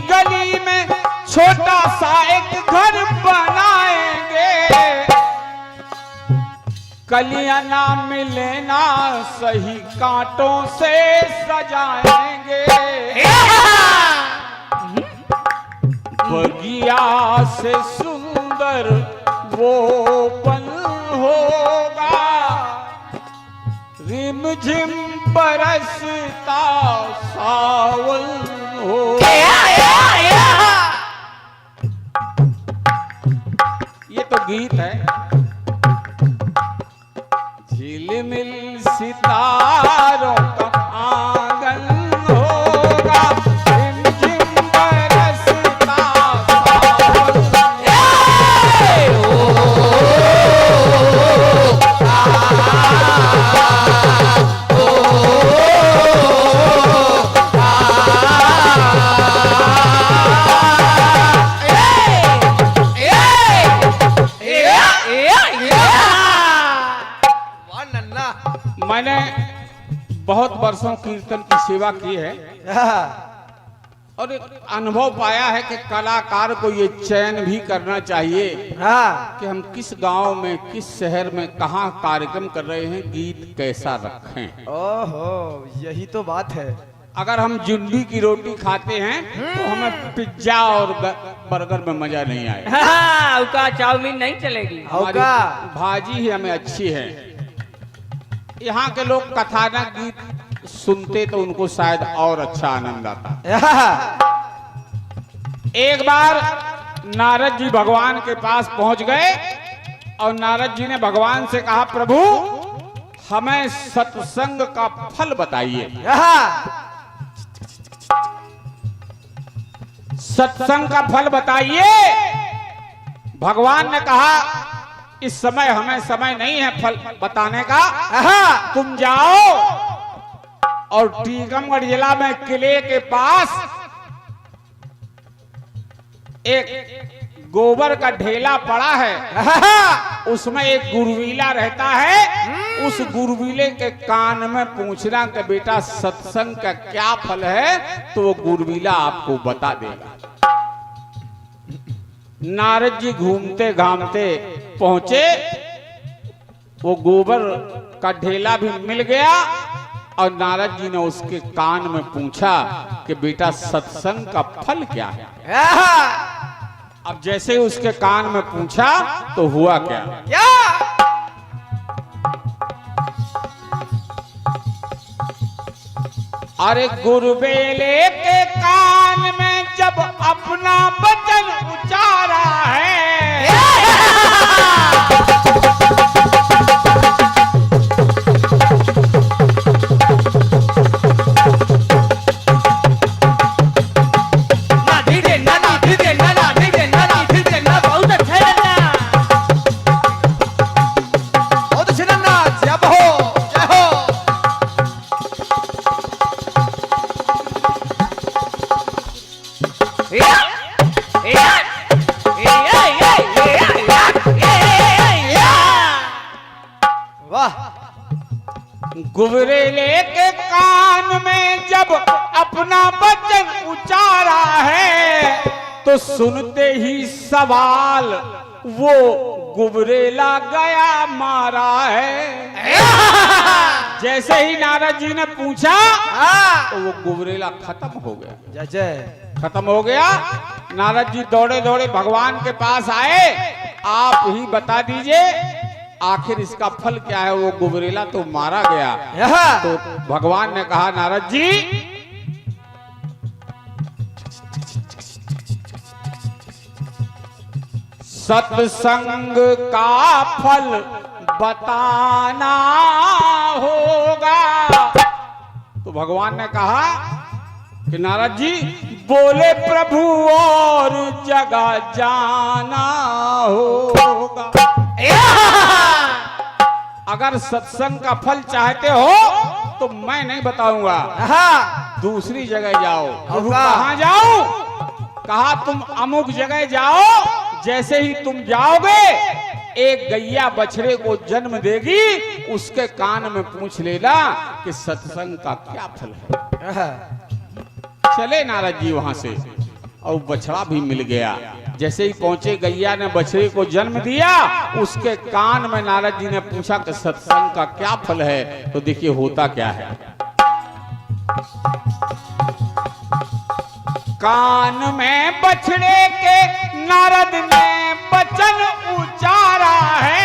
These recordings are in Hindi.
गली में छोटा सा एक घर बनाएंगे, कलियां ना मिले ना सही कांटों से सजाएंगे, बगिया से सुंदर वो पल होगा, रिमझिम बरसता सावन होगा। ये तो गीत है। झिलमिल सितारों का आंगन होगा, रिमझिम बरसता सावन। मैंने बहुत वर्षों कीर्तन की सेवा की है और एक अनुभव पाया है कि कलाकार को ये चयन भी करना चाहिए कि हम किस गांव में, किस शहर में, कहां कार्यक्रम कर रहे हैं, गीत कैसा रखें। ओहो, यही तो बात है। अगर हम जुंडी की रोटी खाते हैं तो हमें पिज्जा और बर्गर में मजा नहीं आएगा। उका चाउमीन नहीं चलेगी। हमारी भाजी ही हमें अच्छी है। यहाँ के लोग कथानक गीत सुनते तो उनको शायद और अच्छा आनंद आता। एक बार नारद जी भगवान के पास पहुंच गए और नारद जी ने भगवान से कहा, प्रभु हमें सत्संग का फल बताइए। सत्संग का फल बताइए। भगवान ने कहा, इस समय हमें समय नहीं है फल बताने का, तुम जाओ और टीकमगढ़ जिला में किले के पास एक गोबर का ढेला पड़ा है, उसमें एक गुरवीला रहता है, उस गुरवीले के कान में पूछना कि बेटा सत्संग का क्या फल है, तो वो गुरवीला आपको बता देगा। नारद जी घूमते घामते पहुंचे, वो गोबर का ढेला भी मिल गया और नारद जी ने उसके कान में पूछा कि बेटा सत्संग का फल क्या है। अब जैसे ही उसके कान में पूछा तो हुआ क्या? अरे गुरबेले के कान में जब अपना वचन उचारा है, गुबरेले के कान में जब अपना वचन उचारा है, तो सुनते ही सवाल वो गुबरेला गया मारा है। जैसे ही नारद जी ने पूछा तो वो गुबरेला खत्म हो गया। खत्म हो गया। नारद जी दौड़े दौड़े भगवान के पास आए, आप ही बता दीजिए आखिर इसका फल क्या है। वो गुबरेला तो मारा गया। तो भगवान ने कहा, नारद जी सत्संग का फल बताना होगा। तो भगवान ने कहा कि नारद जी बोले प्रभु और जगह जाना होगा। अगर सत्संग का फल चाहते हो तो मैं नहीं बताऊंगा, दूसरी जगह जाओ। कहाँ जाऊं? कहा तुम अमुक जगह जाओ। जैसे ही तुम जाओगे एक गैया बछड़े को जन्म देगी, उसके कान में पूछ लेना कि सत्संग का क्या फल है। चले नारद जी वहां से। और बछड़ा भी मिल गया। जैसे ही पहुंचे, गैया ने बछड़े को जन्म दिया। उसके कान में नारद जी ने पूछा कि सत्संग का क्या फल है। तो देखिए होता क्या है। कान में बछड़े के नारद ने वचन उचारा है।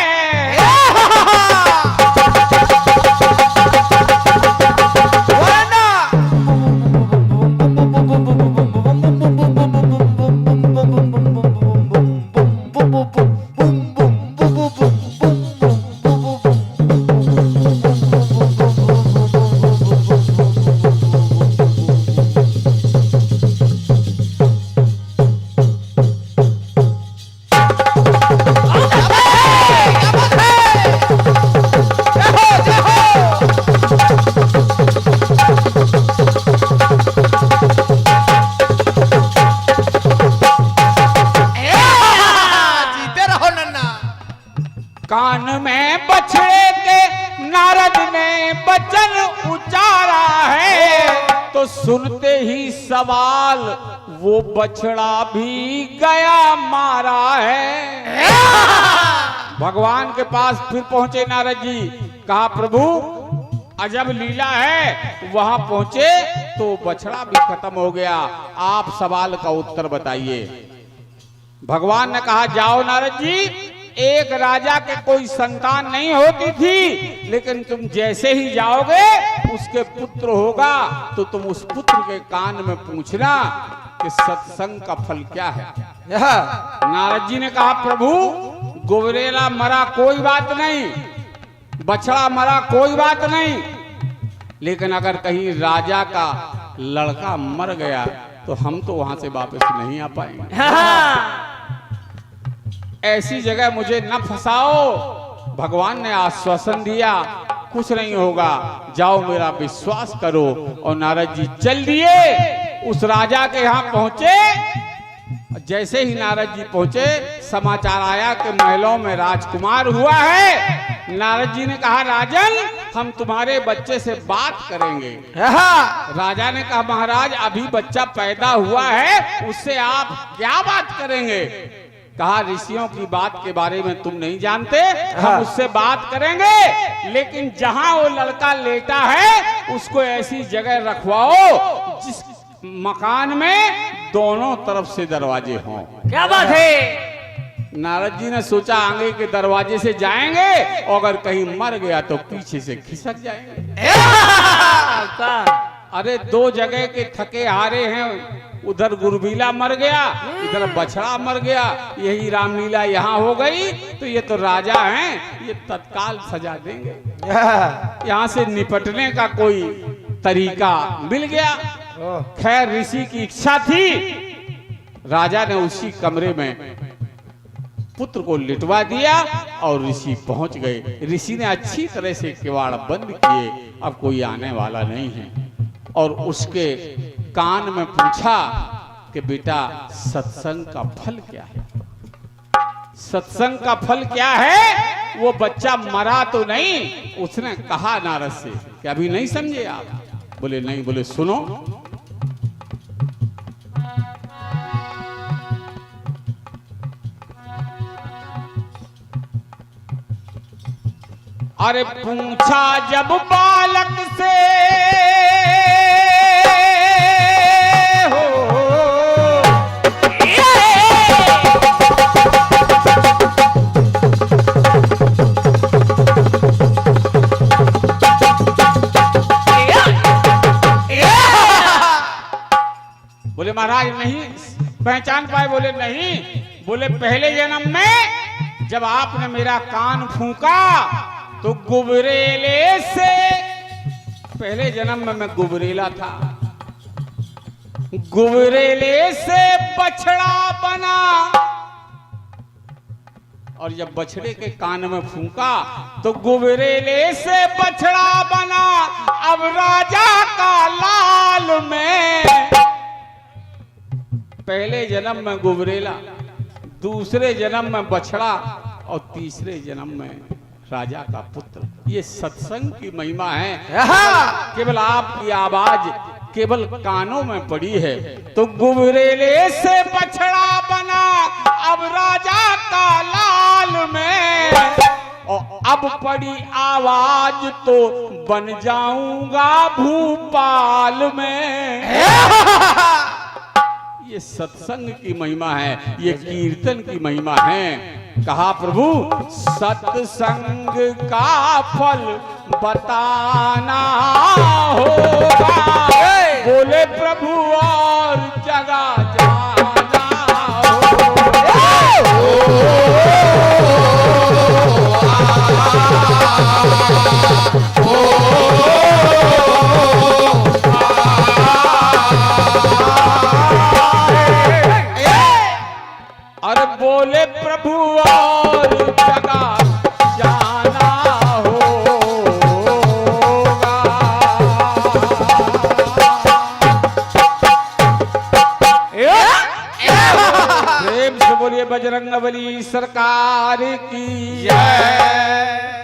कान में बछड़े के नारद ने वचन उचारा है। तो सुनते ही सवाल वो बछड़ा भी गया मारा है। भगवान के पास फिर पहुंचे नारद जी। कहा प्रभु अजब लीला है। वहां पहुंचे तो बछड़ा भी खत्म हो गया। आप सवाल का उत्तर बताइए। भगवान ने कहा जाओ नारद जी, एक राजा के कोई संतान नहीं होती थी, लेकिन तुम जैसे ही जाओगे उसके पुत्र होगा तो तुम उस पुत्र के कान में पूछना कि सत्संग का फल क्या है। नारद जी ने कहा प्रभु गुबरेला मरा कोई बात नहीं, बछड़ा मरा कोई बात नहीं, लेकिन अगर कहीं राजा का लड़का मर गया तो हम तो वहां से वापस नहीं आ पाएंगे। ऐसी जगह मुझे न फंसाओ। भगवान ने आश्वासन दिया कुछ नहीं होगा, जाओ मेरा विश्वास करो। और नारद जी चल दिए। उस राजा के यहाँ पहुंचे। जैसे ही नारद जी पहुंचे समाचार आया कि महलों में राजकुमार हुआ है। नारद जी ने कहा राजन हम तुम्हारे बच्चे से बात करेंगे। राजा ने कहा महाराज अभी बच्चा पैदा हुआ है, उससे आप क्या बात करेंगे। कहा ऋषियों की बात के बारे में तुम नहीं जानते, हम उससे बात करेंगे, लेकिन जहां वो लड़का लेटा है उसको ऐसी जगह रखवाओ जिस मकान में दोनों तरफ से दरवाजे हों। क्या बात है। नारद जी ने सोचा आगे के दरवाजे से जाएंगे और अगर कहीं मर गया तो पीछे से खिसक जाएंगे। अरे दो जगह के थके हारे हैं, उधर गुरबीला मर गया, इधर बछड़ा मर गया, यही रामलीला यहाँ हो गई। तो ये तो राजा हैं, ये तत्काल सजा देंगे। यहाँ से निपटने का कोई तरीका मिल गया। खैर ऋषि की इच्छा थी। राजा ने उसी कमरे में पुत्र को लिटवा दिया और ऋषि पहुंच गए। ऋषि ने अच्छी तरह से किवाड़ बंद किए, अब कोई आने वाला नहीं है। और उसके कान में पूछा कि बेटा सत्संग का फल क्या है। सत्संग का फल क्या है। वो बच्चा मरा तो नहीं। उसने कहा नारद से कि अभी नहीं समझे आप। बोले नहीं। बोले सुनो। अरे पूछा जब बालक से बोले महाराज नहीं पहचान पाए। बोले नहीं। बोले पहले जन्म में जब आपने मेरा कान फूंका तो गुबरेले से, पहले जन्म में मैं गुबरेला था, गुबरेले से बछड़ा बना। और जब बछड़े के कान में फूंका तो गुबरेले से बछड़ा बना। अब राजा का लाल में, पहले जन्म में गुबरेला, दूसरे जन्म में बछड़ा और तीसरे जन्म में राजा का पुत्र। ये सत्संग की महिमा है। केवल आपकी आवाज केवल कानों में पड़ी है। तो गुबरेले से बछड़ा बना अब राजा का लाल में, और अब पड़ी आवाज तो बन जाऊंगा भूपाल में। ये सत्संग की महिमा है, ये कीर्तन की महिमा है। कहा प्रभु सत्संग का फल बताना होगा, बोले प्रभु और जगह जाना अरे बोले प्रभु और जगह जाना होगा। प्रेम से बोलिए बजरंगबली सरकार की जय।